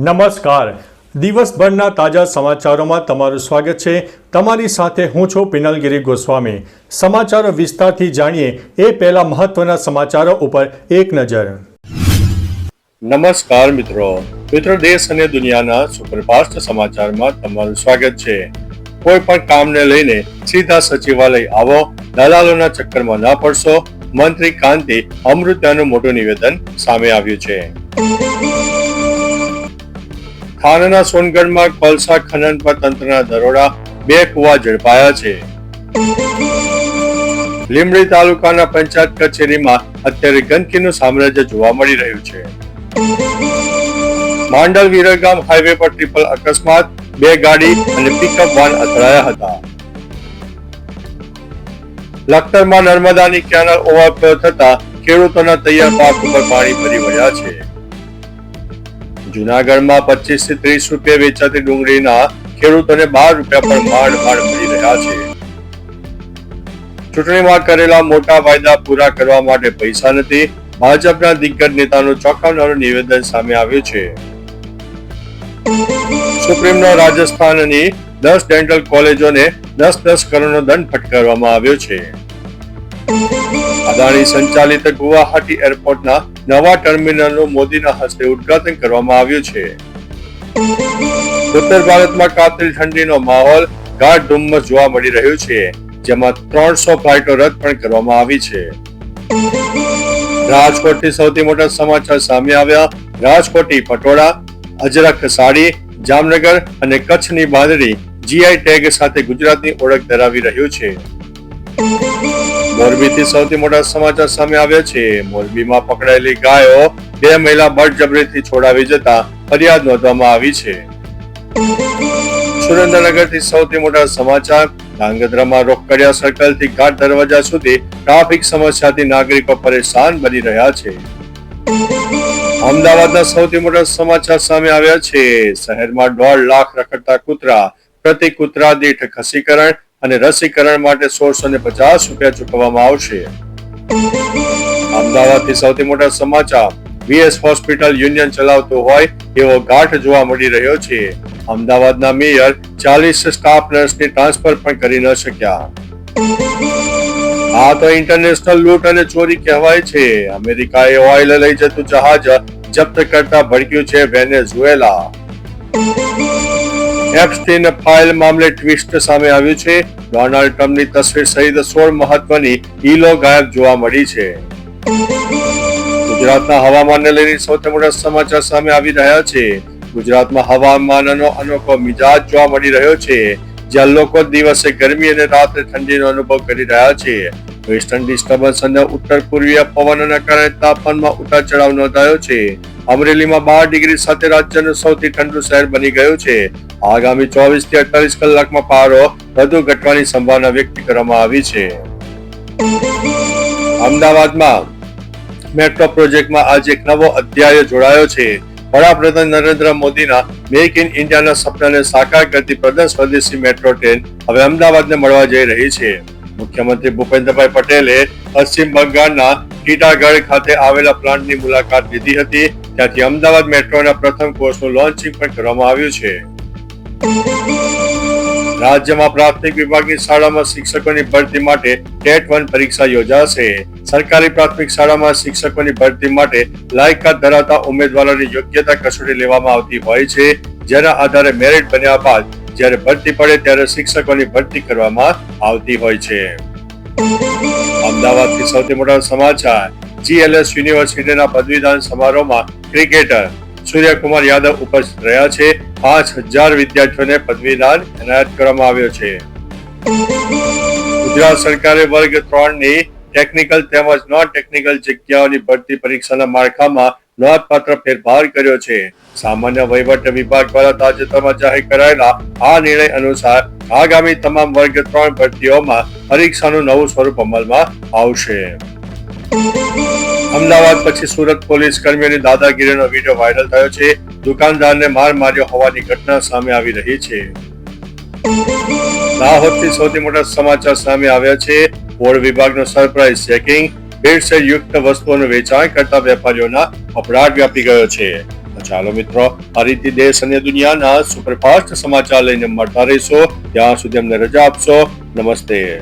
નમસ્કાર. દિવસભરના તાજા સમાચારોમાં તમારું સ્વાગત છે. તમારી સાથે હું છું પિનલગીરી ગોસ્વામી. સમાચારો વિસ્તારથી જાણીએ એ પહેલા મહત્વના સમાચારો ઉપર એક નજર. નમસ્કાર મિત્રો, દેશ અને દુનિયાના સુપરફાસ્ટ સમાચારમાં તમારું સ્વાગત છે. કોઈ પણ કામને લઈને સીધા સચિવાલય આવો, દલાલોના ચક્કરમાં ના પડશો. મંત્રી કાંતિ અમૃત્યાનું મોટું નિવેદન સામે આવ્યું છે. થાનાના સોનગઢમાં કોલસા ખનન પર તંત્રના દરોડા, 2 કુવા ઝડપાયા છે. લીંબડી તાલુકાના પંચાયત કચેરીમાં અત્યારે ગંદકીનું સામ્રાજ્ય જોવા મળી રહ્યું છે. માંડલ વિરગામ હાઈવે પર ટ્રિપલ અકસ્માત, 2 ગાડી અને પિકઅપ વાન અથડાયા હતા. લખતરમાં નર્મદાની કેનાલ ઓવરફ્લો થતા ખેડૂતોના તૈયાર પાક ઉપર પાણી ફરી વળ્યા છે. જૂનાગઢમાં 25 થી 30 રૂપિયા વેચાતી ડુંગળીના ખેડૂતોને 12 રૂપિયા પર માંડ મળી રહ્યા છે. ચૂંટણીમાં કરેલા મોટા વાયદા પૂરા કરવા માટે પૈસા નથી, ભાજપના દિગ્ગજ નેતાનું ચોંકાવનારું નિવેદન સામે આવ્યું છે. સુપ્રીમનો રાજસ્થાનની 10 ડેન્ટલ કોલેજોને 10-10 કરોડનો દંડ ફટકારવામાં આવ્યો છે. અદાણી સંચાલિત ગુવાહાટી એરપોર્ટના નવા ટર્મિનલનું મોદીના હસ્તે ઉદ્ઘાટન કરવામાં આવ્યું છે. ઉત્તર ભારતમાં કાતિલ ઠંડીનો માહોલ, ગાઢ ધુમ્મસ જોવા મળી રહ્યું છે, જેમાં 300 ફ્લાઇટો રદ પણ કરવામાં આવી છે. રાજકોટથી સૌથી મોટા સમાચાર સામે આવ્યા. રાજકોટી પટોળા, અજરખ સાડી, જામનગર અને કચ્છની બાંધણી જીઆઈ ટેગ સાથે ગુજરાતની ઓળખ ધરાવી રહ્યું છે. મોરબીથી સૌથી મોટા સમાચાર સામે આવ્યા છે. મોરબીમાં પકડાયેલી ગાયો 2 મહિલા બળજબરીથી છોડાવી જતા ફરિયાદ નોંધવામાં આવી છે. સુરેન્દ્રનગરથી સૌથી મોટા સમાચાર. ધાંગધ્રામાં રોકડિયા સર્કલથી ઘાટ દરવાજા સુધી ટ્રાફિક સમસ્યાથી નાગરિકો પરેશાન બની રહ્યા છે. અમદાવાદના સૌથી મોટા સમાચાર સામે આવ્યા છે. શહેરમાં 1.5 લાખ રખડતા કૂતરા, પ્રતિ કૂતરા દીઠ ખસીકરણ અને રસીકરણ માટે 1650 રૂપિયા ચૂકવવામાં આવશે. અમદાવાદથી સૌથી મોટા સમાચાર. વીએસ હોસ્પિટલ યુનિયન ચલાવતું હોય એવો ગાંઠ જોવા મળી રહ્યો છે. અમદાવાદના મેયર 40 સ્ટાફ નર્સની ટ્રાન્સફર પણ કરી ન શક્યા. આ તો ઇન્ટરનેશનલ લૂંટ અને ચોરી કહેવાય છે. અમેરિકાએ ઓઇલ લઈ જતું જહાજ જપ્ત કરતા ભડક્યું છે વેનેઝુએલા. એપ્સ્ટીન ફાઇલ મામલે ટ્વિસ્ટ સામે આવ્યું છે. ડોનાલ્ડ ટ્રમ્પની તસવીર સહિત 16 મહત્વની ઈલો ગાયબ જોવા મળી છે. ગુજરાતના હવામાનને લઈને સૌથી મોટા સમાચાર સામે આવી રહ્યા છે. ગુજરાતમાં હવામાનનો અનોખો મિજાજ જોવા મળી રહ્યો છે, જ્યાં લોકો દિવસે ગરમી અને રાત્રે ઠંડીનો અનુભવ કરી રહ્યા છે. વેસ્ટર્ન ડિસ્ટર્બન્સ અને ઉત્તર પૂર્વીય પવનોના કારણે તાપમાનમાં ઉતાર ચઢાવ નોંધાયો છે. અમરેલીમાં 12 ડિગ્રી સાથે રાજ્યનું સૌથી ઠંડુ શહેર બની ગયું છે. આગામી 24 થી 48 કલાકમાં પારો વધુ ઘટવાની સંભાવના વ્યક્ત કરવામાં આવી છે. અમદાવાદમાં મેટ્રો પ્રોજેક્ટમાં આજે એક નવો અધ્યાય જોડાયો છે. વડાપ્રધાન નરેન્દ્ર મોદીના મેક ઇન ઇન્ડિયાના સપનાને સાકાર કરતી પ્રદેશ સ્વદેશી મેટ્રો ટ્રેન હવે અમદાવાદને મળવા જઈ રહી છે. મુખ્યમંત્રી ભૂપેન્દ્રભાઈ પટેલે પશ્ચિમ બંગાળના ટીટાગઢ ખાતે આવેલા પ્લાન્ટની મુલાકાત લીધી હતી. ત્યાંથી અમદાવાદ મેટ્રોના પ્રથમ કોચનું લોન્ચિંગ પણ કરવામાં આવ્યું છે. રાજ્યમાં પ્રાથમિક વિભાગની શાળામાં શિક્ષકોની ભરતી માટે ટેટ-1 પરીક્ષા યોજાશે. સરકારી પ્રાથમિક શાળામાં શિક્ષકોની ભરતી માટે લાયકાત ધરાવતા ઉમેદવારોની યોગ્યતા કસોટી લેવામાં આવતી હોય છે, જેના આધારે મેરિટ બન્યા બાદ જ્યારે ભરતી પડે ત્યારે શિક્ષકોની ભરતી કરવામાં આવતી હોય છે. અમદાવાદથી સૌથી મોટા સમાચાર. જીએલએસ યુનિવર્સિટીના પદવીદાન સમારોહમાં ક્રિકેટર સૂર્યકુમાર યાદવ ઉપસ્થિત રહ્યા છે. 5000 વિદ્યાર્થીઓને પદવીદાન એનાયત કરવામાં આવ્યો છે. ગુજરાત સરકારે વર્ગ 3 ની ટેકનિકલ તેમજ નોન ટેકનિકલ જગ્યાઓની ભરતી પરીક્ષાના માળખામાં નોંધપાત્ર ફેરફાર કર્યો છે. સામાન્ય વહીવટ વિભાગ દ્વારા તાજેતરમાં જાહેર કરાયેલા આ નિર્ણય અનુસાર આગામી તમામ વર્ગ 3 ભરતીઓમાં પરીક્ષાનું નવું સ્વરૂપ અમલમાં આવશે. અમદાવાદ પછી સુરત પોલીસ કર્મીઓની દાદાગીરીનો વિડીયો વાયરલ થયો છે. દુકાનદારને માર માર્યો હોવાની ઘટના સામે આવી રહી છે. દાહોદથી સૌથી મોટા સમાચાર સામે આવ્યા છે. બોર્ડ વિભાગનું સરપ્રાઇઝ ચેકિંગ. ભેળસેળ યુક્ત વસ્તુઓનું વેચાણ કરતા વેપારીઓના અપરાધ વ્યાપી ગયો છે. ચાલો મિત્રો, આ રીતે દેશ અને દુનિયાના સુપરફાસ્ટ સમાચાર લઈને મળતા રહીશો. ત્યાં સુધી અમને રજા આપશો. નમસ્તે.